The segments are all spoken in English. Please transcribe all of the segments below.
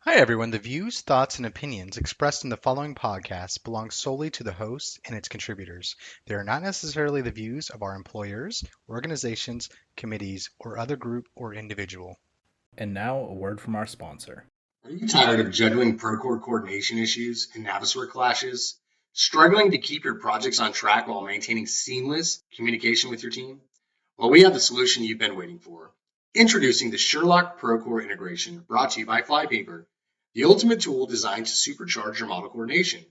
Hi, everyone. The views, thoughts, and opinions expressed in the following podcast belong solely to the host and its contributors. They are not necessarily the views of our employers, organizations, committees, or other group or individual. And now, a word from our sponsor. Are you tired of juggling Procore coordination issues and Navisworks clashes? Struggling to keep your projects on track while maintaining seamless communication with your team? Well, we have the solution you've been waiting for. Introducing the Sherlock Procore integration, brought to you by Flypaper, the ultimate tool designed to supercharge your model coordination.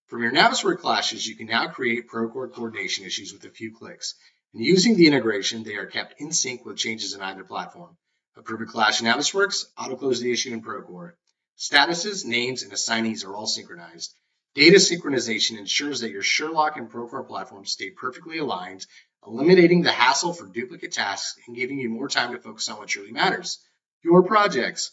From your Navisworks clashes, you can now create Procore coordination issues with a few clicks. And using the integration, they are kept in sync with changes in either platform. Approve a clash in Navisworks, auto-close the issue in Procore. Statuses, names, and assignees are all synchronized. Data synchronization ensures that your Sherlock and Procore platforms stay perfectly aligned, eliminating the hassle for duplicate tasks and giving you more time to focus on what truly matters, your projects.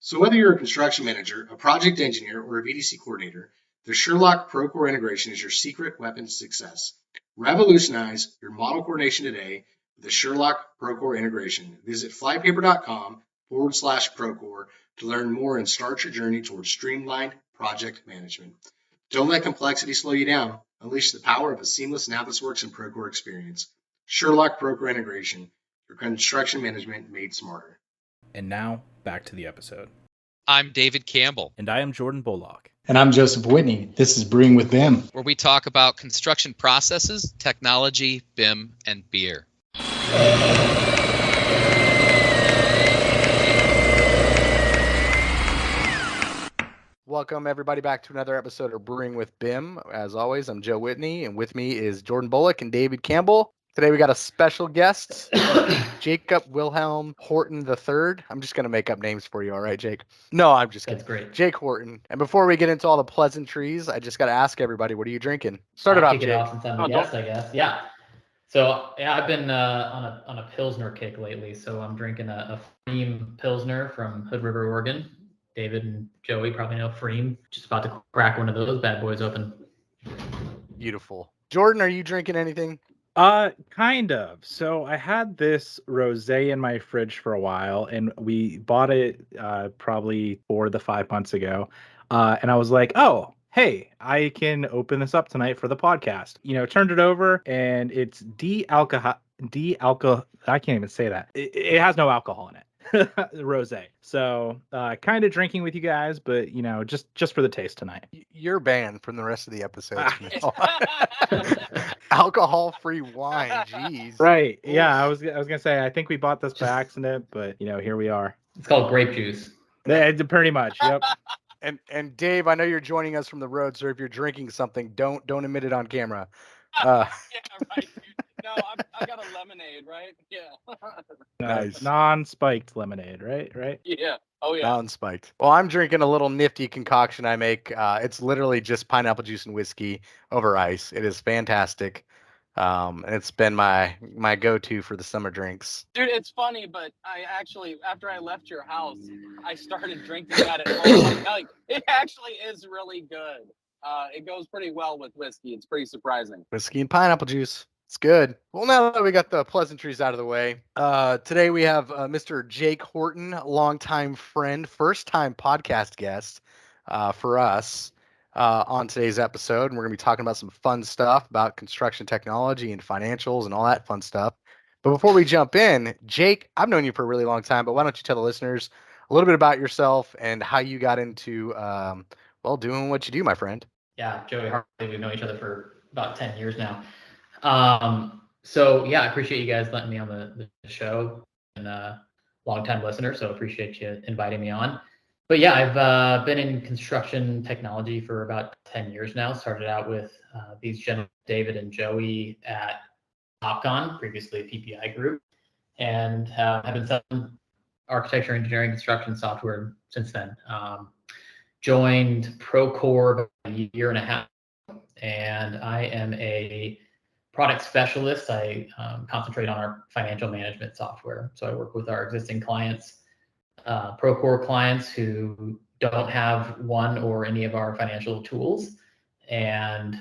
So whether you're a construction manager, a project engineer, or a VDC coordinator, the Sherlock Procore integration is your secret weapon to success. Revolutionize your model coordination today with the Sherlock Procore integration. Visit flypaper.com/Procore to learn more and start your journey towards streamlined project management. Don't let complexity slow you down. Unleash the power of a seamless Navisworks and Procore experience. Sherlock Procore integration, your construction management made smarter. And now, back to the episode. I'm David Campbell. And I am Jordan Bullock. And I'm Joseph Whitney. This is Brewing with BIM, where we talk about construction processes, technology, BIM, and beer. Welcome, everybody, back to another episode of Brewing with BIM. As always, I'm Joe Whitney, and with me is Jordan Bullock and David Campbell. Today we got a special guest, Jacob Wilhelm Horton III. I'm just going to make up names for you, all right, Jake? No, I'm just kidding. That's great. Jake Horton. And before we get into all the pleasantries, I just got to ask everybody, what are you drinking? Start it off, Jake. Off since I'm the guest, I guess. Yeah. So, I've been on a Pilsner kick lately. So I'm drinking a Freem Pilsner from Hood River, Oregon. David and Joey probably know Freem. Just about to crack one of those bad boys open. Beautiful. Jordan, are you drinking anything? Kind of. So I had this rosé in my fridge for a while, and we bought it probably 4 to 5 months ago. And I was like, oh, hey, I can open this up tonight for the podcast. Turned it over, and it's de-alcohol. I can't even say that. It has no alcohol in it. Rosé. So kind of drinking with you guys, but just for the taste tonight. You're banned from the rest of the episodes. Alcohol-free wine, jeez. Right. Yeah, I was gonna say I think we bought this by accident, but here we are. It's called grape juice. Pretty much. Yep. And Dave, I know you're joining us from the road, so if you're drinking something, don't admit it on camera. Yeah, right, dude. No, I got a lemonade, right? Yeah. Nice. Non-spiked lemonade, right? Yeah. Oh, yeah. Non-spiked. Well, I'm drinking a little nifty concoction I make. It's literally just pineapple juice and whiskey over ice. It is fantastic. And it's been my go-to for the summer drinks. Dude, it's funny, but I actually, after I left your house, I started drinking that at home. Like, it actually is really good. It goes pretty well with whiskey. It's pretty surprising. Whiskey and pineapple juice. It's good. Well, now that we got the pleasantries out of the way, today we have Mr. Jake Horton, longtime friend, first-time podcast guest for us on today's episode. And we're going to be talking about some fun stuff about construction technology and financials and all that fun stuff. But before we jump in, Jake, I've known you for a really long time, but why don't you tell the listeners a little bit about yourself and how you got into, doing what you do, my friend. Yeah, Joey Hartley, we've known each other for about 10 years now. I appreciate you guys letting me on the show, and a long-time listener, so appreciate you inviting me on. But yeah, I've been in construction technology for about 10 years now. Started out with these gentlemen, David and Joey, at Topcon, previously PPI Group, and have been selling architecture, engineering, construction software since then. Joined Procore about a year and a half, and I am a product specialist. I concentrate on our financial management software. So I work with our existing clients, Procore clients who don't have one or any of our financial tools, and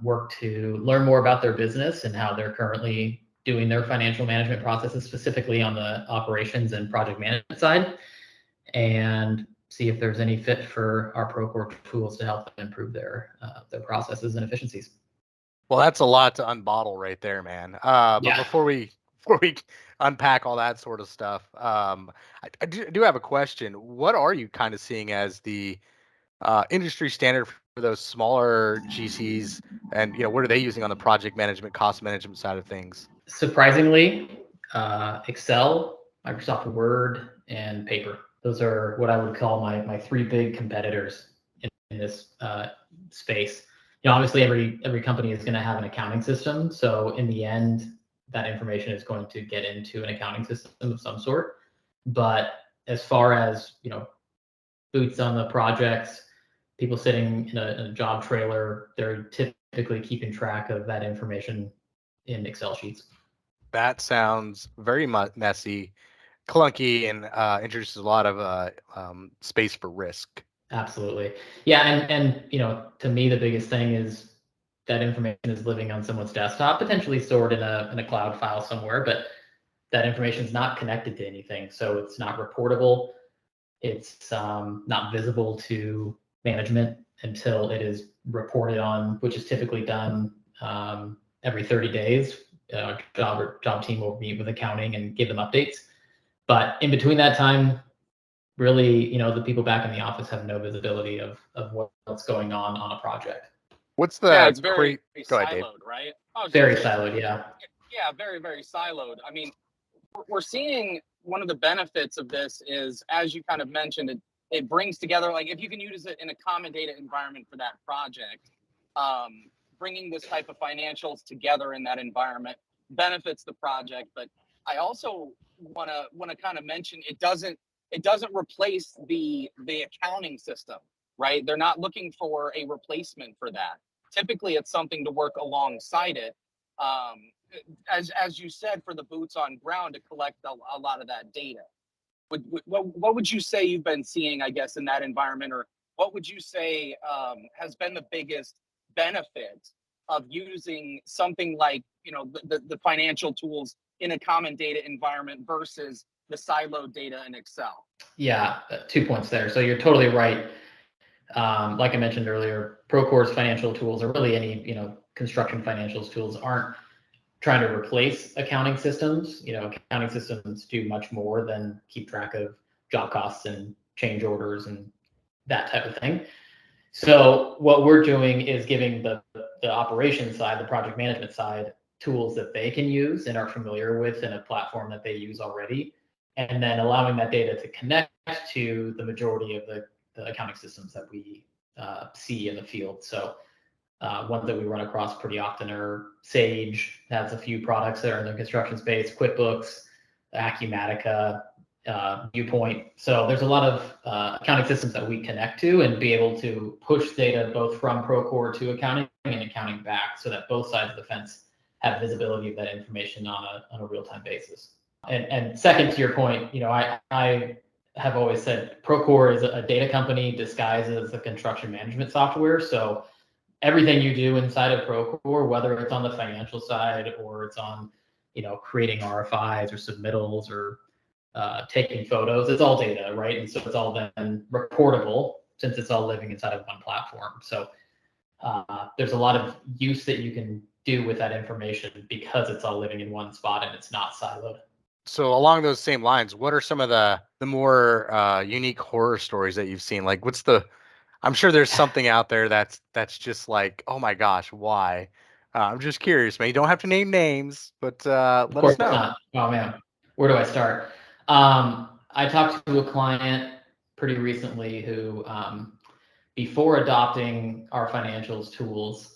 work to learn more about their business and how they're currently doing their financial management processes, specifically on the operations and project management side. And see if there's any fit for our Procore tools to help them improve their processes and efficiencies. Well, that's a lot to unbottle right there, man. But Yeah. before we unpack all that sort of stuff, I do have a question. What are you kind of seeing as the industry standard for those smaller GCs, and what are they using on the project management, cost management side of things? Surprisingly, Excel, Microsoft Word, and paper. Those are what I would call my three big competitors in this space. Obviously every company is going to have an accounting system. So in the end, that information is going to get into an accounting system of some sort. But as far as, boots on the projects, people sitting in a job trailer, they're typically keeping track of that information in Excel sheets. That sounds very messy, clunky, and introduces a lot of space for risk. Absolutely. Yeah. And to me, the biggest thing is that information is living on someone's desktop, potentially stored in a cloud file somewhere, but that information is not connected to anything. So it's not reportable. It's not visible to management until it is reported on, which is typically done every 30 days. Job team will meet with accounting and give them updates. But in between that time, really, the people back in the office have no visibility of what's going on a project. What's the it's very siloed, right? Very siloed, yeah. Yeah, very, very siloed. I mean, we're seeing one of the benefits of this is, as you kind of mentioned, it brings together, like if you can use it in a common data environment for that project, bringing this type of financials together in that environment benefits the project. But I also want to kind of mention it doesn't replace the accounting system, right? They're not looking for a replacement for that. Typically, it's something to work alongside it. As you said, for the boots on ground to collect a lot of that data. What would you say you've been seeing, I guess, in that environment, or what would you say has been the biggest benefit of using something like the financial tools in a common data environment versus the siloed data in Excel? Yeah, 2 points there. So you're totally right. Like I mentioned earlier, Procore's financial tools, or really any construction financials tools, aren't trying to replace accounting systems. Accounting systems do much more than keep track of job costs and change orders and that type of thing. So what we're doing is giving the operations side, the project management side, tools that they can use and are familiar with in a platform that they use already, and then allowing that data to connect to the majority of the accounting systems that we see in the field. So ones that we run across pretty often are Sage, has a few products that are in the construction space, QuickBooks, Acumatica, Viewpoint. So there's a lot of accounting systems that we connect to and be able to push data both from Procore to accounting and accounting back, so that both sides of the fence have visibility of that information on a real-time basis. And second, to your point, I have always said Procore is a data company disguised as a construction management software. So everything you do inside of Procore, whether it's on the financial side or it's on, creating RFIs or submittals or taking photos, it's all data, right? And so it's all then reportable since it's all living inside of one platform. So there's a lot of use that you can do with that information because it's all living in one spot and it's not siloed. So along those same lines, what are some of the more unique horror stories that you've seen? Like, I'm sure there's something out there that's just like, oh my gosh, why? I'm just curious, man. You don't have to name names, but let us know. Not. Oh man, where do I start? I talked to a client pretty recently who, before adopting our financials tools,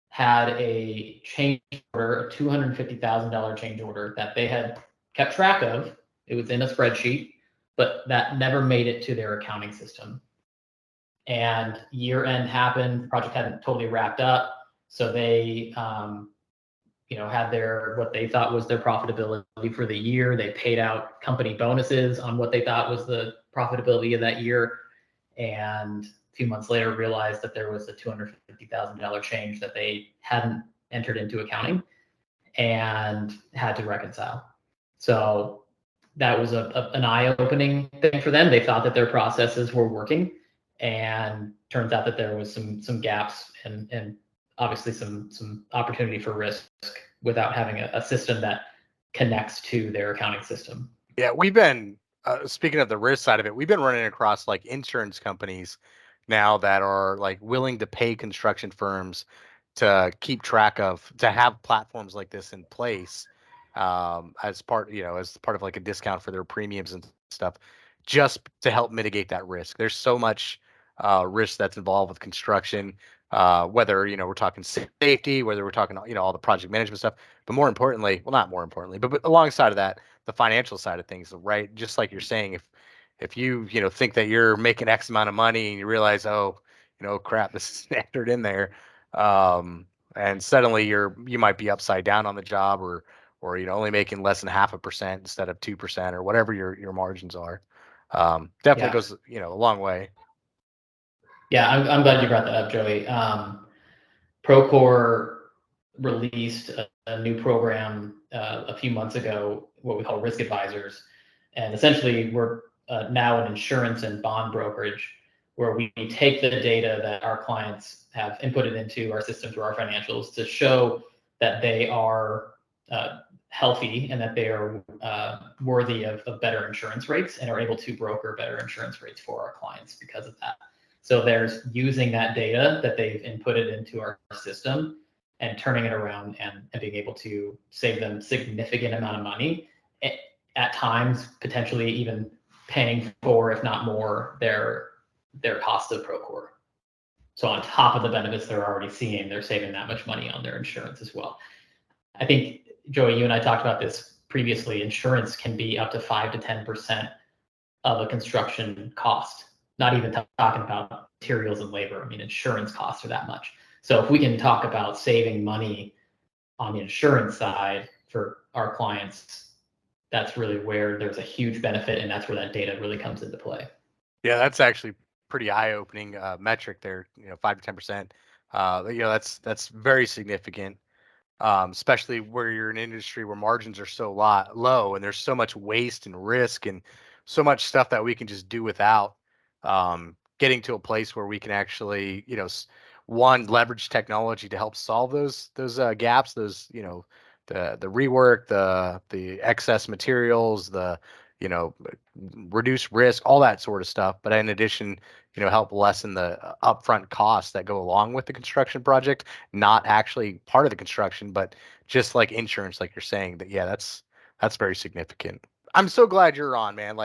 had a change order, a $250,000 change order that they had kept track of. It was in a spreadsheet, but that never made it to their accounting system. And year end happened, the project hadn't totally wrapped up. So they, had what they thought was their profitability for the year. They paid out company bonuses on what they thought was the profitability of that year. And a few months later realized that there was a $250,000 change that they hadn't entered into accounting and had to reconcile. So that was an eye-opening thing for them. They thought that their processes were working, and turns out that there was some gaps and obviously some opportunity for risk without having a system that connects to their accounting system. Yeah, we've been speaking of the risk side of it, we've been running across like insurance companies now that are like willing to pay construction firms to keep track of, to have platforms like this in place, as part, as part of like a discount for their premiums and stuff, just to help mitigate that risk. There's so much risk that's involved with construction, whether, we're talking safety, whether we're talking, all the project management stuff, but more importantly, well, not more importantly, but alongside of that, the financial side of things, right? Just like you're saying, if you, think that you're making X amount of money and you realize, oh, crap, this is entered in there, and suddenly you might be upside down on the job, or only making less than 0.5% instead of 2%, or whatever your margins are. Definitely goes a long way. Yeah, I'm glad you brought that up, Joey. Procore released a new program a few months ago, what we call risk advisors, and essentially we're now an insurance and bond brokerage where we take the data that our clients have inputted into our system through our financials to show that they are healthy and that they are worthy of better insurance rates and are able to broker better insurance rates for our clients because of that. So there's using that data that they've inputted into our system and turning it around and being able to save them significant amount of money, at times potentially even paying for, if not more, their cost of Procore. So on top of the benefits they're already seeing, they're saving that much money on their insurance as well. I think, Joey, you and I talked about this previously. Insurance can be up to 5 to 10% of a construction cost. Not even talking about materials and labor. I mean, insurance costs are that much. So if we can talk about saving money on the insurance side for our clients, that's really where there's a huge benefit, and that's where that data really comes into play. Yeah, that's actually pretty eye-opening metric there. 5 to 10%. That's very significant, especially where you're in an industry where margins are so low, and there's so much waste and risk and so much stuff that we can just do without. Getting to a place where we can actually, one, leverage technology to help solve those gaps, those, the rework, the excess materials, the, reduce risk, all that sort of stuff. But in addition, help lessen the upfront costs that go along with the construction project, not actually part of the construction, but just like insurance, like you're saying, that's very significant. I'm so glad you're on, man.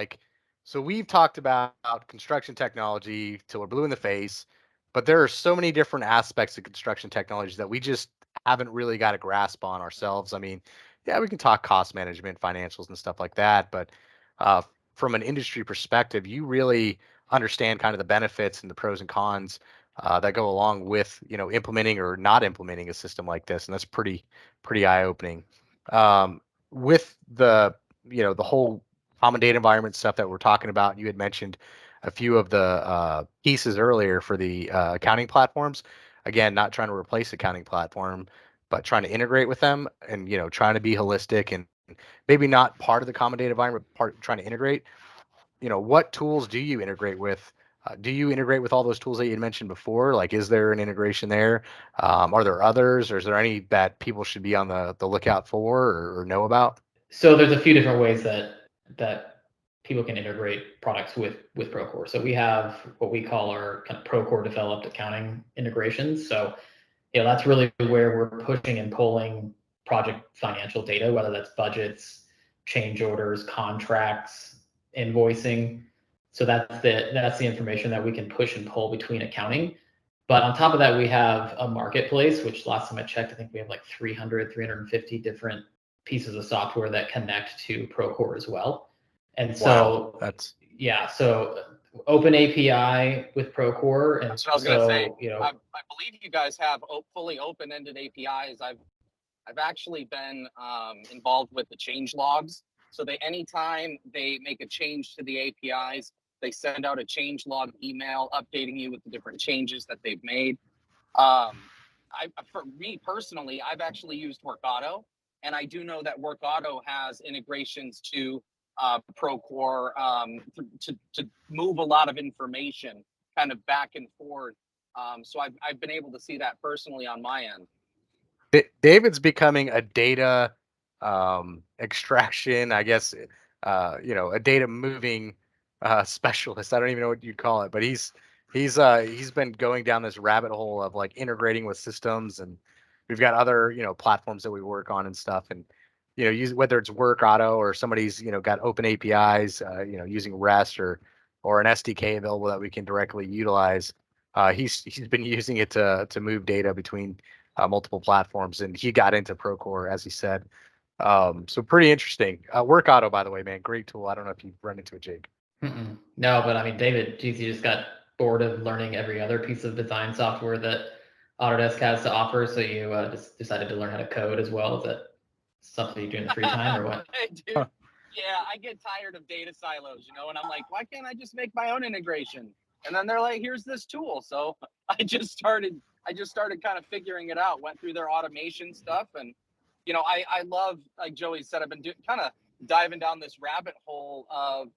So we've talked about construction technology till we're blue in the face, but there are so many different aspects of construction technology that we just haven't really got a grasp on ourselves. I mean, yeah, we can talk cost management, financials, and stuff like that, but from an industry perspective, you really understand kind of the benefits and the pros and cons that go along with, implementing or not implementing a system like this, and that's pretty eye-opening. With the the whole common data environment stuff that we're talking about, you had mentioned a few of the pieces earlier for the accounting platforms. Again, not trying to replace accounting platform, but trying to integrate with them, and trying to be holistic, and maybe not part of the common data environment, part trying to integrate. What tools do you integrate with? Do you integrate with all those tools that you had mentioned before? Like, is there an integration there? Are there others, or is there any that people should be on the lookout for, or know about? So there's a few different ways that people can integrate products with Procore. So we have what we call our kind of Procore developed accounting integrations. So that's really where we're pushing and pulling project financial data, whether that's budgets, change orders, contracts, invoicing. So that's the information that we can push and pull between accounting. But on top of that, we have a marketplace, which last time I checked, I think we have like 350 different pieces of software that connect to Procore as well. And so so open API with Procore. And that's what I was going to say. I believe you guys have fully open-ended APIs. I've actually been involved with the change logs. So anytime they make a change to the APIs, they send out a change log email updating you with the different changes that they've made. For me personally, I've actually used WorkAuto, and I do know that WorkAuto has integrations to Procore to move a lot of information kind of back and forth. So I've been able to see that personally on my end. David's becoming a data extraction, I guess, a data moving specialist. I don't even know what you'd call it, but he's been going down this rabbit hole of like integrating with systems, and we've got other platforms that we work on and stuff, and whether it's Work Auto or somebody's got open APIs, using REST or an SDK available that we can directly utilize. He's been using it to move data between multiple platforms, and he got into Procore, as he said. So pretty interesting. Work Auto, by the way, man, great tool. I don't know if you've run into it, Jake. No, but I mean, David, geez, you just got bored of learning every other piece of design software that Autodesk has to offer, so you just decided to learn how to code as well. Is that something you do in the free time, or what? Hey, dude, yeah, I get tired of data silos, and I'm like, why can't I just make my own integration? And then they're like, here's this tool. So I just started kind of figuring it out, went through their automation stuff. And, I love, like Joey said, I've been kind of diving down this rabbit hole of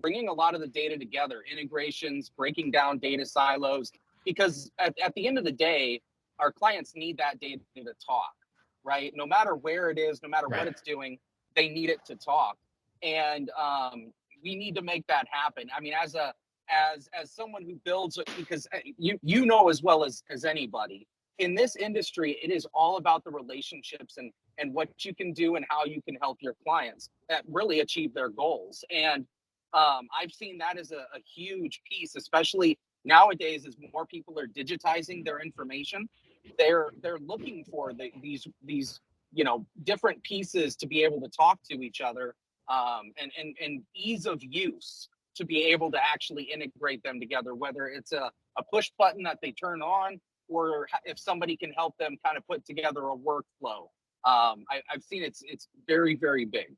bringing a lot of the data together, integrations, breaking down data silos, because at the end of the day, our clients need that data to talk, right? No matter where it is, no matter what it's doing, they need it to talk. And we need to make that happen. I mean, as someone who builds, because you know as well as anybody in this industry, it is all about the relationships and what you can do and how you can help your clients that really achieve their goals. And I've seen that as a huge piece, especially nowadays as more people are digitizing their information. They're looking for these different pieces to be able to talk to each other, and ease of use to be able to actually integrate them together, whether it's a push button that they turn on, or if somebody can help them kind of put together a workflow. I've seen it's very, very big.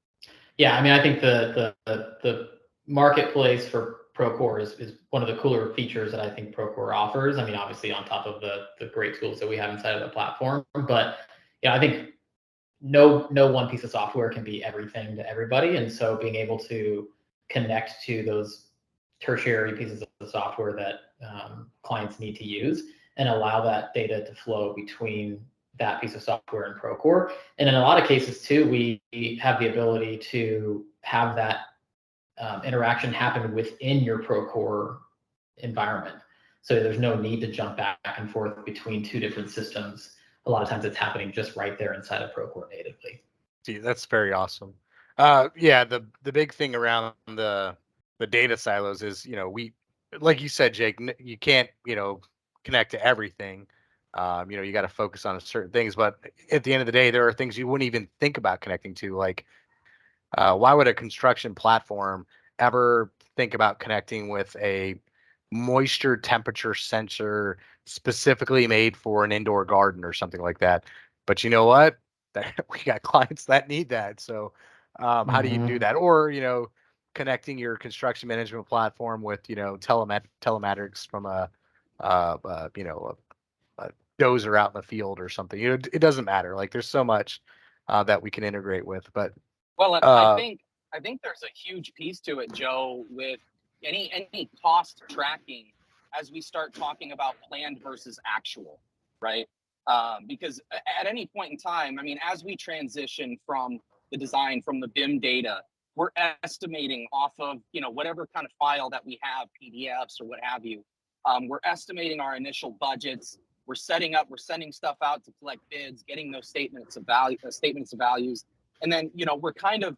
Yeah, I mean, I think the marketplace for Procore is one of the cooler features that I think Procore offers. I mean, obviously on top of the great tools that we have inside of the platform, but I think no one piece of software can be everything to everybody. And so being able to connect to those tertiary pieces of software that clients need to use and allow that data to flow between that piece of software and Procore. And in a lot of cases too, we have the ability to have that interaction happen within your Procore environment. So there's no need to jump back and forth between two different systems. A lot of times it's happening just right there inside of Procore natively. See, that's very awesome. Yeah, the big thing around the data silos is, we, like you said, Jake, you can't, connect to everything. You got to focus on certain things, but at the end of the day, there are things you wouldn't even think about connecting to. Like, why would a construction platform ever think about connecting with a moisture temperature sensor specifically made for an indoor garden or something like that? But you know what? We got clients that need that. So how do you do that? Or, connecting your construction management platform with, telematics from a dozer out in the field or something. It doesn't matter. Like, there's so much that we can integrate with. But I think there's a huge piece to it, Joe, with any cost tracking as we start talking about planned versus actual, right? Because at any point in time, I mean, as we transition from the design, from the BIM data, we're estimating off of, whatever kind of file that we have, PDFs or what have you. We're estimating our initial budgets. We're sending stuff out to collect bids, getting those statements of values. And then, we're kind of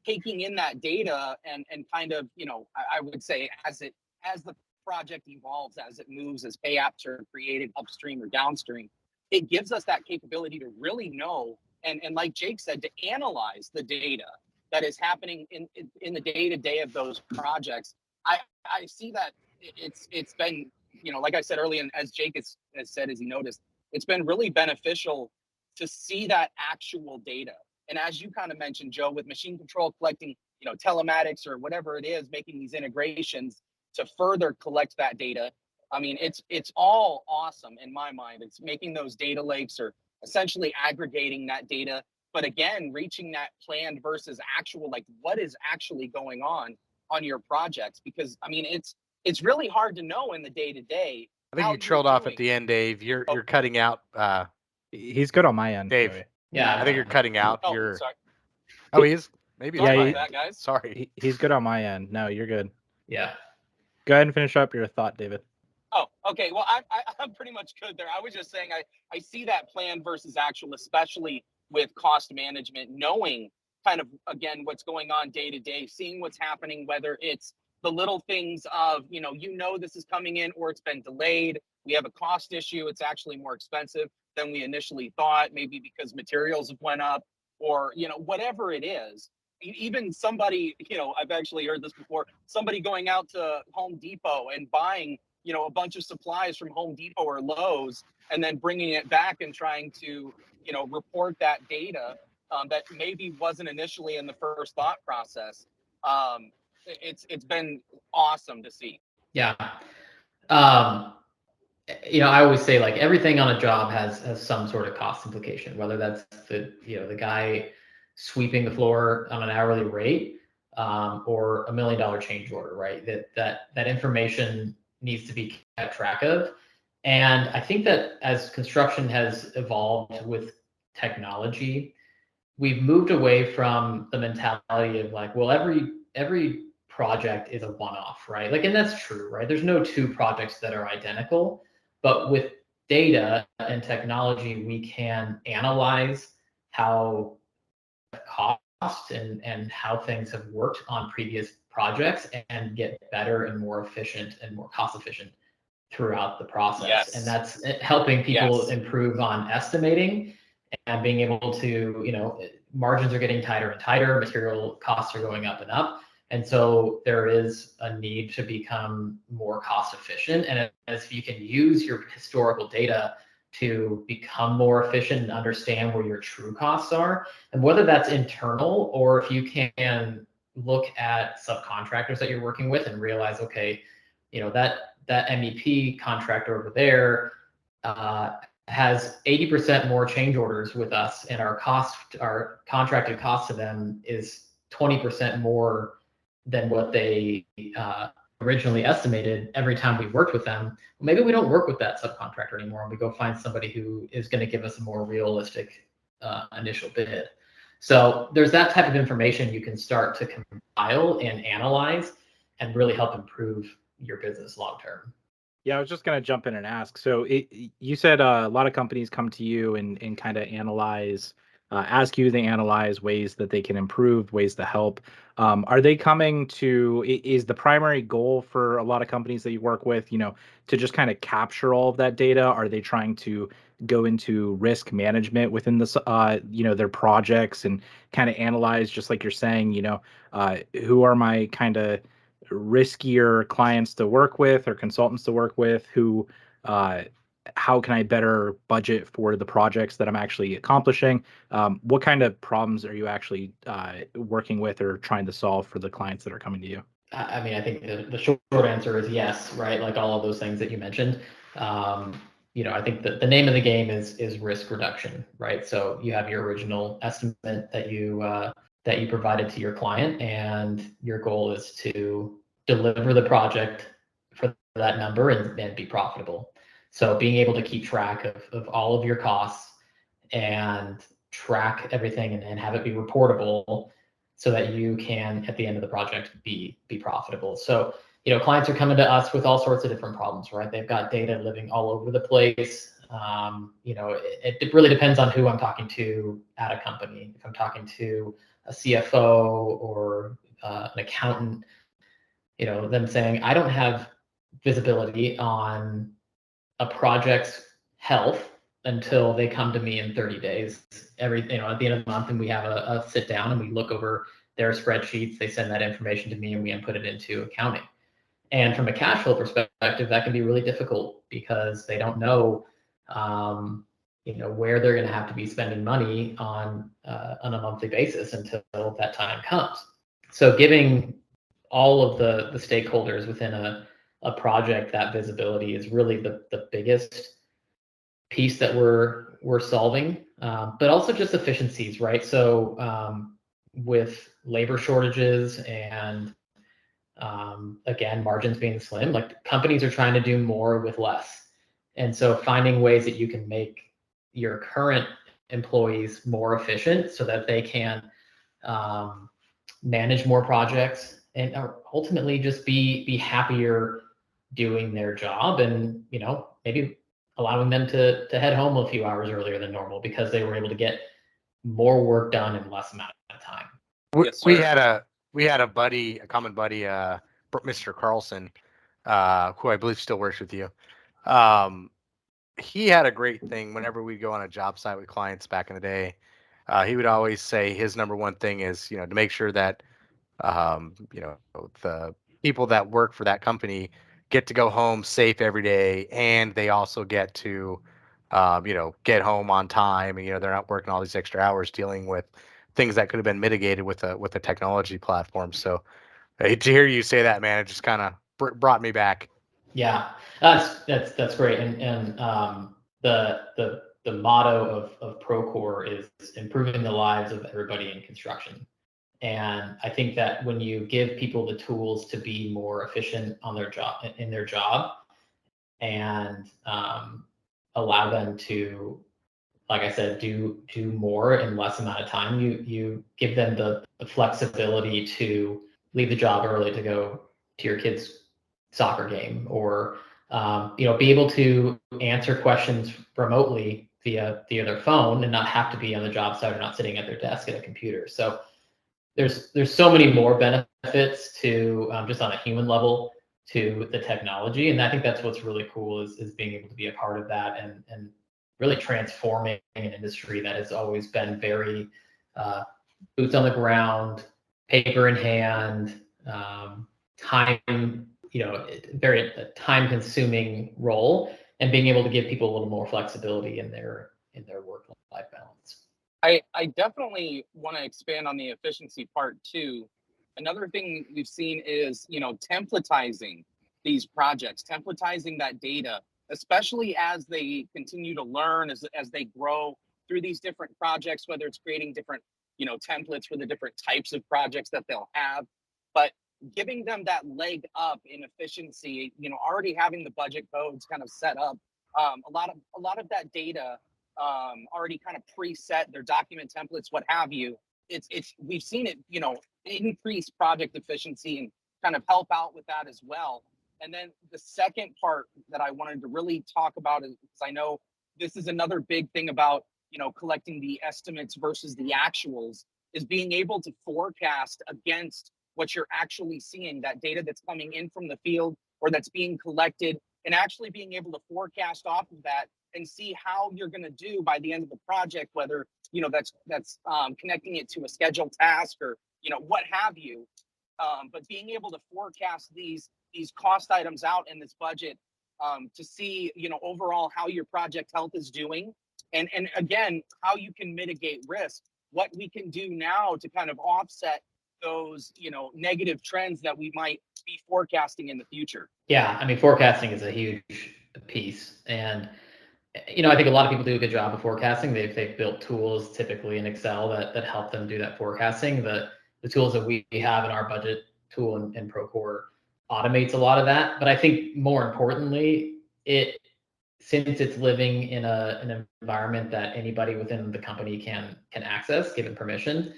taking in that data and kind of, I would say as the project evolves, as it moves, as pay apps are created upstream or downstream, it gives us that capability to really know and like Jake said, to analyze the data that is happening in the day-to-day of those projects. I see that it's been, like I said earlier, and as Jake has said, as he noticed, it's been really beneficial to see that actual data. And as you kind of mentioned, Joe, with machine control collecting, telematics or whatever it is, making these integrations to further collect that data. I mean, it's all awesome in my mind. It's making those data lakes or essentially aggregating that data But again, reaching that planned versus actual, like what is actually going on your projects? Because I mean, it's really hard to know in the day to day. I think you trailed off at the end, Dave. You're cutting out. He's good on my end, Dave. Joey. Yeah, I think you're cutting out. Oh, You're. sorry. Oh, he is. Maybe. Sorry Yeah, about that, guys. Sorry. He's good on my end. No, you're good. yeah. Go ahead and finish up your thought, David. Oh, okay. Well, I'm pretty much good there. I was just saying I see that plan versus actual, especially with cost management, knowing kind of, again, what's going on day to day, seeing what's happening, whether it's the little things of, this is coming in or it's been delayed. We have a cost issue. It's actually more expensive than we initially thought, maybe because materials have went up or, whatever it is. Even somebody, I've actually heard this before, somebody going out to Home Depot and buying, a bunch of supplies from Home Depot or Lowe's and then bringing it back and trying to, report that data that maybe wasn't initially in the first thought process. It's been awesome to see. Yeah. I always say like everything on a job has some sort of cost implication, whether that's the guy sweeping the floor on an hourly rate or $1 million change order, right? That information needs to be kept track of. And I think that as construction has evolved with technology, we've moved away from the mentality of like, well, every project is a one-off, right? Like, and that's true, right? There's no two projects that are identical, but with data and technology, we can analyze how cost and how things have worked on previous projects and get better and more efficient and more cost efficient throughout the process. Yes. And that's helping people Yes. improve on estimating and being able to, margins are getting tighter and tighter, material costs are going up and up. And so there is a need to become more cost efficient. And as you can use your historical data to become more efficient and understand where your true costs are, and whether that's internal or if you can look at subcontractors that you're working with and realize, okay, that MEP contractor over there has 80% more change orders with us, and our contracted cost to them is 20% more than what they originally estimated every time we worked with them. Maybe we don't work with that subcontractor anymore and we go find somebody who is going to give us a more realistic initial bid. So there's that type of information you can start to compile and analyze and really help improve your business long term. Yeah, I was just going to jump in and ask. So you said a lot of companies come to you and kind of analyze, ask you to analyze ways that they can improve, ways to help. Are they coming to, is the primary goal for a lot of companies that you work with, to just kind of capture all of that data? Are they trying to go into risk management within the, their projects and kind of analyze, just like you're saying, who are my kind of riskier clients to work with or consultants to work with, who how can I better budget for the projects that I'm actually accomplishing? What kind of problems are you actually working with or trying to solve for the clients that are coming to you? I mean, I think the short answer is yes, right? Like all of those things that you mentioned. I think the name of the game is risk reduction, right? So you have your original estimate that you provided to your client, and your goal is to deliver the project for that number and be profitable. So being able to keep track of all of your costs and track everything and have it be reportable so that you can, at the end of the project, be profitable. So, clients are coming to us with all sorts of different problems, right? They've got data living all over the place. It really depends on who I'm talking to at a company. If I'm talking to a CFO or an accountant, them saying, I don't have visibility on a project's health until they come to me in 30 days. At the end of the month, and we have a sit down and we look over their spreadsheets. They send that information to me and we input it into accounting. And from a cash flow perspective, that can be really difficult because they don't know, where they're going to have to be spending money on a monthly basis until that time comes. So giving all of the stakeholders within a project that visibility is really the biggest piece that we're we're solving, but also just efficiencies, right? So with labor shortages and again, margins being slim, like companies are trying to do more with less. And so finding ways that you can make your current employees more efficient so that they can manage more projects and ultimately just be happier doing their job, and maybe allowing them to head home a few hours earlier than normal because they were able to get more work done in less amount of time. Yes, We sir. had a buddy, a common buddy, Mr. Carlson, who I believe still works with you. He had a great thing whenever we go on a job site with clients back in the day. He would always say his number one thing is, to make sure that, the people that work for that company get to go home safe every day, and they also get to, get home on time, and they're not working all these extra hours dealing with things that could have been mitigated with a technology platform. So to hear you say that, man, it just kind of brought me back. Yeah, that's great. And the motto of Procore is improving the lives of everybody in construction. And I think that when you give people the tools to be more efficient on their job, and allow them to, like I said, do more in less amount of time, you give them the flexibility to leave the job early to go to your kid's soccer game, or be able to answer questions remotely via their phone and not have to be on the job site or not sitting at their desk at a computer. So there's so many more benefits to just on a human level to the technology, and I think that's what's really cool is being able to be a part of that and really transforming an industry that has always been very boots on the ground, paper in hand, time, very time consuming role, and being able to give people a little more flexibility in their work-life balance. I definitely want to expand on the efficiency part too. Another thing we've seen is, templatizing these projects, templatizing that data, especially as they continue to learn, as they grow through these different projects, whether it's creating different, templates for the different types of projects that they'll have, but giving them that leg up in efficiency, already having the budget codes kind of set up, a lot of that data already kind of preset, their document templates, what have you. It's we've seen it, increase project efficiency and kind of help out with that as well. And then the second part that I wanted to really talk about is, because I know this is another big thing about, collecting the estimates versus the actuals, is being able to forecast against what you're actually seeing, that data that's coming in from the field or that's being collected, and actually being able to forecast off of that and see how you're going to do by the end of the project, whether that's connecting it to a scheduled task or what have you. But being able to forecast these cost items out in this budget, to see overall how your project health is doing, and again how you can mitigate risk, what we can do now to kind of offset those negative trends that we might be forecasting in the future. Yeah, I mean, forecasting is a huge piece, and I think a lot of people do a good job of forecasting. They've built tools, typically in Excel, that help them do that forecasting. The tools that we have in our budget tool in Procore automates a lot of that. But I think more importantly, since it's living in an environment that anybody within the company can access, given permission,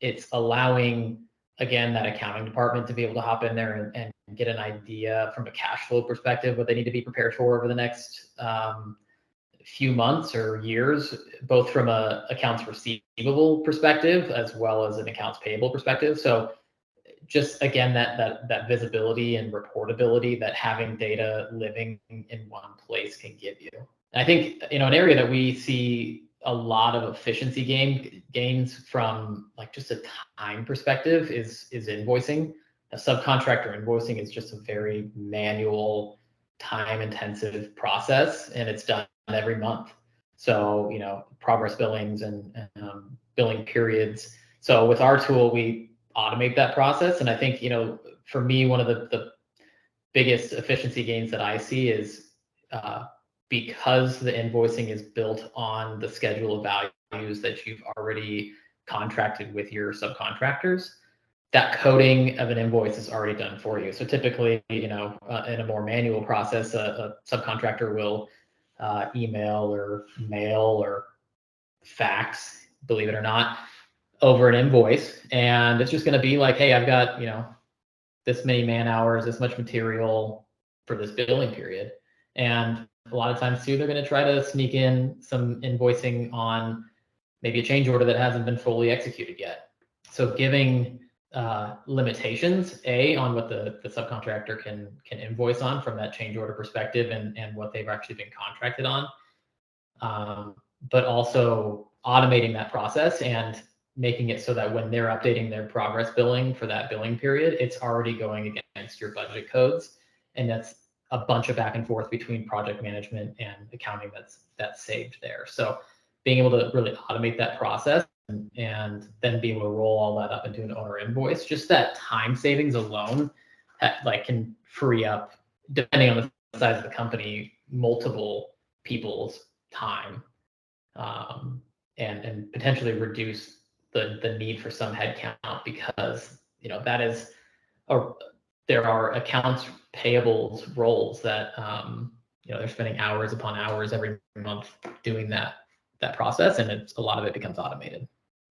it's allowing, again, that accounting department to be able to hop in there and get an idea from a cash flow perspective, what they need to be prepared for over the next few months or years, both from a accounts receivable perspective as well as an accounts payable perspective. So just again, that visibility and reportability that having data living in one place can give you. And I think an area that we see a lot of efficiency gains from, like, just a time perspective is invoicing. A subcontractor invoicing is just a very manual, time intensive process, and it's done every month. So progress billings and billing periods. So with our tool, we automate that process, and I think for me, one of the biggest efficiency gains that I see is because the invoicing is built on the schedule of values that you've already contracted with your subcontractors, that coding of an invoice is already done for you. So typically, in a more manual process, a subcontractor will email or mail or fax, believe it or not, over an invoice. And it's just going to be like, hey, I've got, this many man hours, this much material for this billing period. And a lot of times too, they're going to try to sneak in some invoicing on maybe a change order that hasn't been fully executed yet. So giving limitations, on what the subcontractor can invoice on from that change order perspective and what they've actually been contracted on, but also automating that process and making it so that when they're updating their progress billing for that billing period, it's already going against your budget codes. And that's a bunch of back and forth between project management and accounting that's saved there. So being able to really automate that process and then be able to roll all that up into an owner invoice, just that time savings alone, can free up, depending on the size of the company, multiple people's time, and potentially reduce the need for some headcount, because that is there are accounts payables roles that they're spending hours upon hours every month doing that process, and a lot of it becomes automated.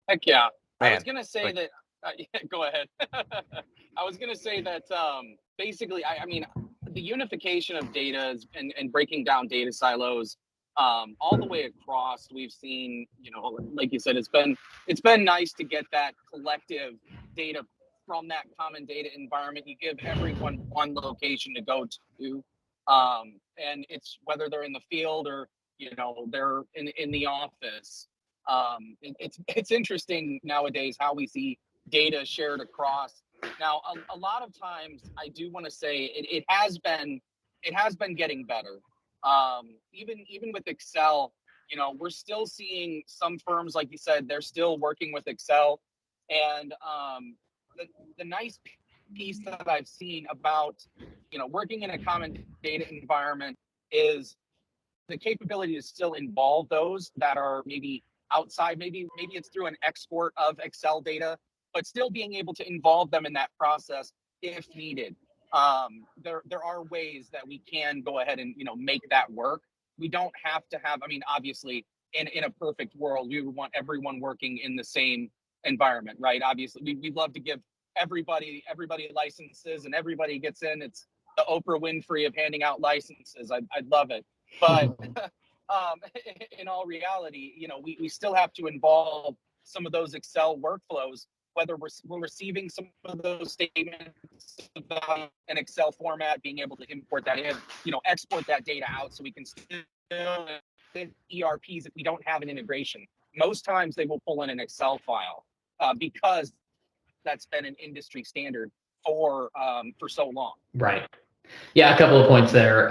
Heck yeah. Man, I was gonna say that. Go ahead. I was gonna say that basically, I mean, the unification of data and breaking down data silos, all the way across, we've seen, like you said, it's been nice to get that collective data from that common data environment. You give everyone one location to go to, and it's whether they're in the field or they're in the office. It's interesting nowadays how we see data shared across. Now, a lot of times, I do want to say it has been getting better. Even with Excel, we're still seeing some firms, like you said, they're still working with Excel. And the nice piece that I've seen about working in a common data environment is the capability to still involve those that are maybe outside. Maybe it's through an export of Excel data, but still being able to involve them in that process if needed. There are ways that we can go ahead and make that work. We don't have to have. I mean, obviously, in a perfect world, we would want everyone working in the same environment, right? Obviously, we'd love to give everybody licenses and everybody gets in. It's the Oprah Winfrey of handing out licenses. I'd love it, but in all reality, we still have to involve some of those Excel workflows, whether we're receiving some of those statements about an Excel format, being able to import that in, export that data out so we can still ERPs if we don't have an integration. Most times they will pull in an Excel file because that's been an industry standard for so long. Right. Yeah, a couple of points there.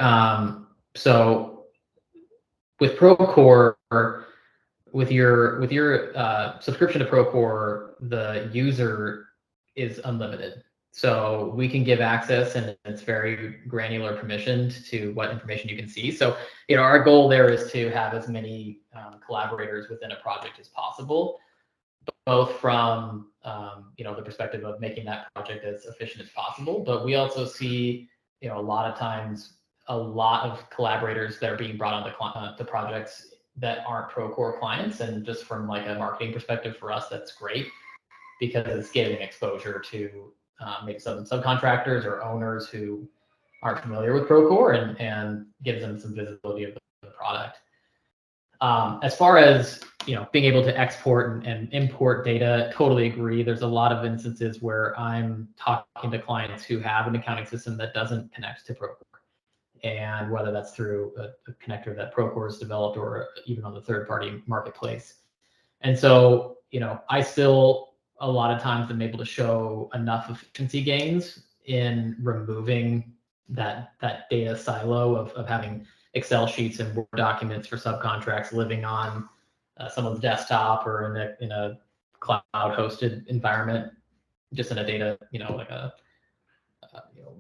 So with Procore, with your subscription to Procore, the user is unlimited. So we can give access, and it's very granular permissioned to what information you can see. So, our goal there is to have as many collaborators within a project as possible, both from the perspective of making that project as efficient as possible. But we also see, a lot of times, a lot of collaborators that are being brought on to projects that aren't Procore clients, and just from like a marketing perspective for us, that's great because it's giving exposure to maybe some subcontractors or owners who aren't familiar with Procore, and gives them some visibility of the product. As far as being able to export and import data, totally agree. There's a lot of instances where I'm talking to clients who have an accounting system that doesn't connect to Procore, and whether that's through a connector that Procore has developed or even on the third-party marketplace. And so, I still a lot of times am able to show enough efficiency gains in removing that data silo of having Excel sheets and Word documents for subcontracts living on someone's desktop or in a cloud hosted environment, just in a data, like a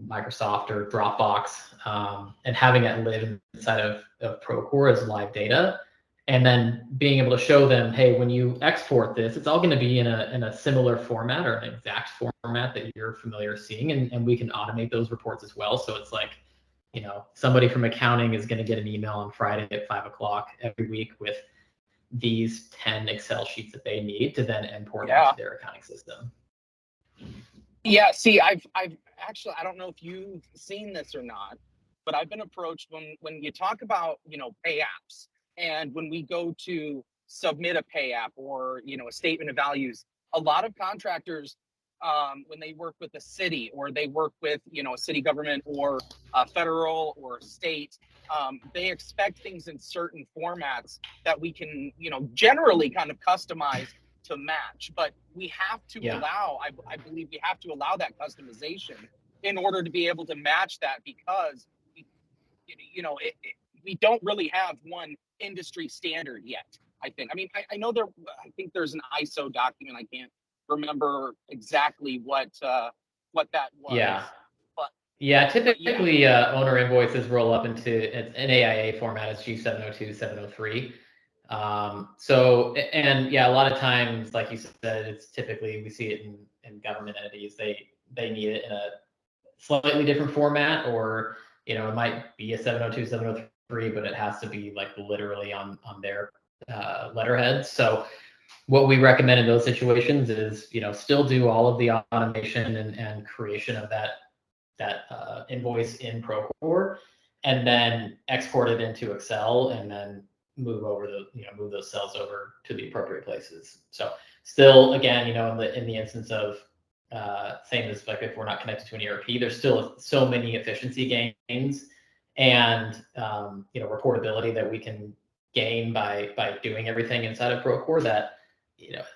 Microsoft or Dropbox, and having it live inside of Procore as live data, and then being able to show them, hey, when you export this, it's all going to be in a similar format or an exact format that you're familiar seeing, and we can automate those reports as well. So it's like, somebody from accounting is going to get an email on Friday at 5 o'clock every week with these 10 Excel sheets that they need to then import into their accounting system. Yeah, see, I've actually, I don't know if you've seen this or not, but I've been approached when you talk about, pay apps, and when we go to submit a pay app or, a statement of values, a lot of contractors, when they work with a city or they work with, a city government or a federal or state, they expect things in certain formats that we can, generally kind of customize to match, but we have to allow, I believe we have to allow that customization in order to be able to match that, because we don't really have one industry standard yet. I think. I mean, I know I think there's an ISO document. I can't remember exactly what that was. Yeah. But Typically owner invoices roll up into an AIA format as G702, 703. A lot of times, like you said, it's typically, we see it in government entities. They need it in a slightly different format, or, it might be a 702, 703, but it has to be like literally on their letterhead. So what we recommend in those situations is, still do all of the automation and creation of that invoice in Procore, and then export it into Excel, and then move those cells over to the appropriate places. So still, again, in the instance of same as like if we're not connected to an ERP, there's still so many efficiency gains and reportability that we can gain by doing everything inside of Procore, that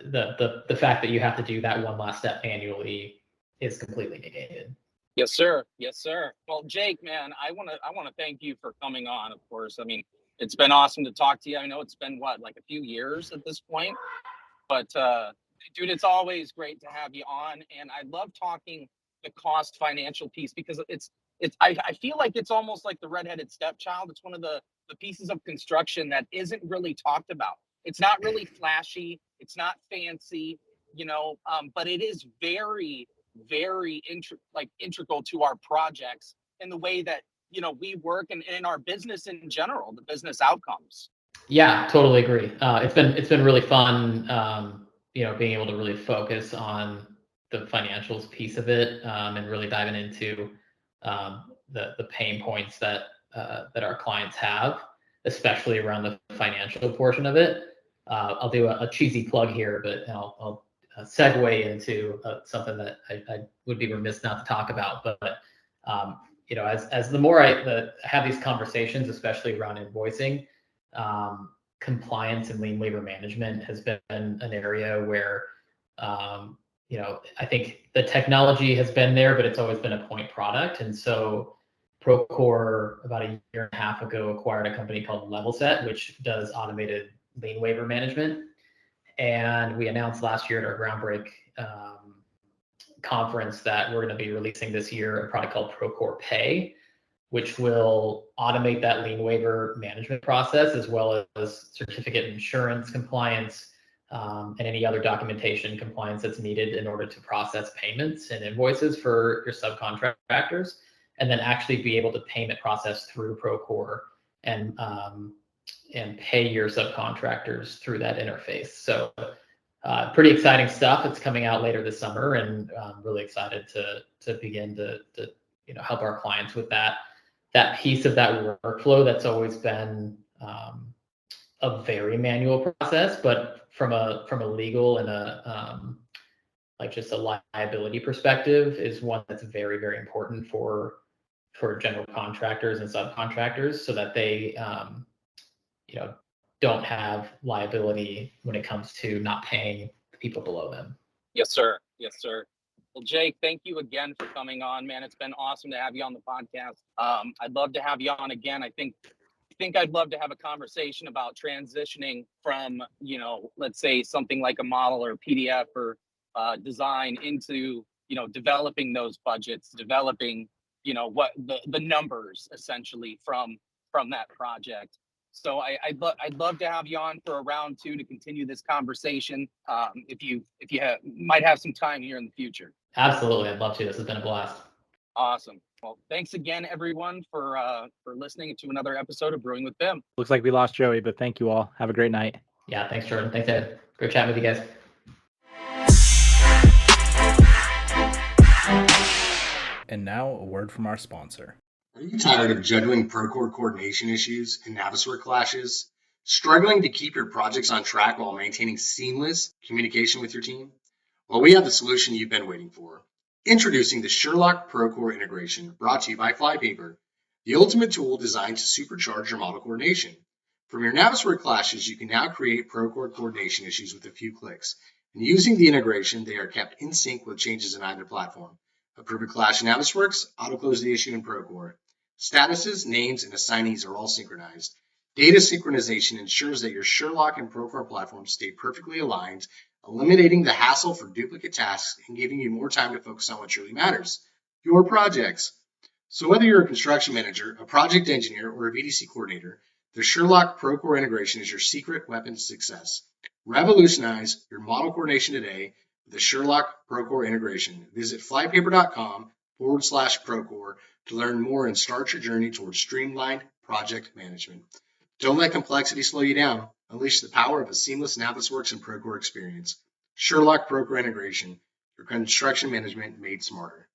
the fact that you have to do that one last step manually is completely negated. Yes, sir. Yes, sir. Well, Jake, man, I want to thank you for coming on. Of course, I mean, it's been awesome to talk to you. I know it's been like a few years at this point, but dude, it's always great to have you on. And I love talking the cost financial piece, because I feel like it's almost like the redheaded stepchild. It's one of the pieces of construction that isn't really talked about. It's not really flashy. It's not fancy, but it is very, very integral to our projects and the way that we work, and in our business in general, the business outcomes. Yeah, totally agree. It's been really fun, being able to really focus on the financials piece of it, and really diving into the pain points that our clients have, especially around the financial portion of it. I'll do a cheesy plug here, but I'll segue into something that I would be remiss not to talk about. But as the more I have these conversations, especially around invoicing, compliance and lien waiver management has been an area where I think the technology has been there, but it's always been a point product. And so Procore, about a year and a half ago, acquired a company called LevelSet, which does automated lien waiver management. And we announced last year at our Groundbreak conference that we're going to be releasing this year a product called Procore Pay, which will automate that lien waiver management process, as well as certificate insurance compliance, and any other documentation compliance that's needed in order to process payments and invoices for your subcontractors, and then actually be able to payment process through Procore and pay your subcontractors through that interface. So pretty exciting stuff. It's coming out later this summer, and I'm really excited to begin to help our clients with that piece of that workflow that's always been a very manual process, but from a legal and just a liability perspective, is one that's very, very important for general contractors and subcontractors, so that they don't have liability when it comes to not paying the people below them. Yes, sir. Yes, sir. Well, Jake, thank you again for coming on, man. It's been awesome to have you on the podcast. I'd love to have you on again. I think I'd love to have a conversation about transitioning from, let's say something like a model or PDF or design into developing those budgets, developing, what the numbers essentially from that project. So I'd love to have you on for a round 2 to continue this conversation. If you might have some time here in the future. Absolutely, I'd love to. This has been a blast. Awesome. Well, thanks again, everyone, for listening to another episode of Brewing with BIM. Looks like we lost Joey, but thank you all. Have a great night. Yeah, thanks, Jordan. Thanks, Ed. Great chatting with you guys. And now a word from our sponsor. Are you tired of juggling Procore coordination issues and Navisworks clashes? Struggling to keep your projects on track while maintaining seamless communication with your team? Well, we have the solution you've been waiting for. Introducing the Sherlock Procore integration, brought to you by Flypaper, the ultimate tool designed to supercharge your model coordination. From your Navisworks clashes, you can now create Procore coordination issues with a few clicks. And using the integration, they are kept in sync with changes in either platform. Approve a clash in Navisworks, auto-close the issue in Procore. Statuses, names, and assignees are all synchronized. Data synchronization ensures that your Sherlock and Procore platforms stay perfectly aligned, eliminating the hassle for duplicate tasks and giving you more time to focus on what truly matters, your projects. So whether you're a construction manager, a project engineer, or a VDC coordinator, the Sherlock Procore integration is your secret weapon to success. Revolutionize your model coordination today with the Sherlock Procore integration. Visit flypaper.com/Procore to learn more and start your journey towards streamlined project management. Don't let complexity slow you down. Unleash the power of a seamless Navisworks and Procore experience. Sherlock Procore integration, your construction management made smarter.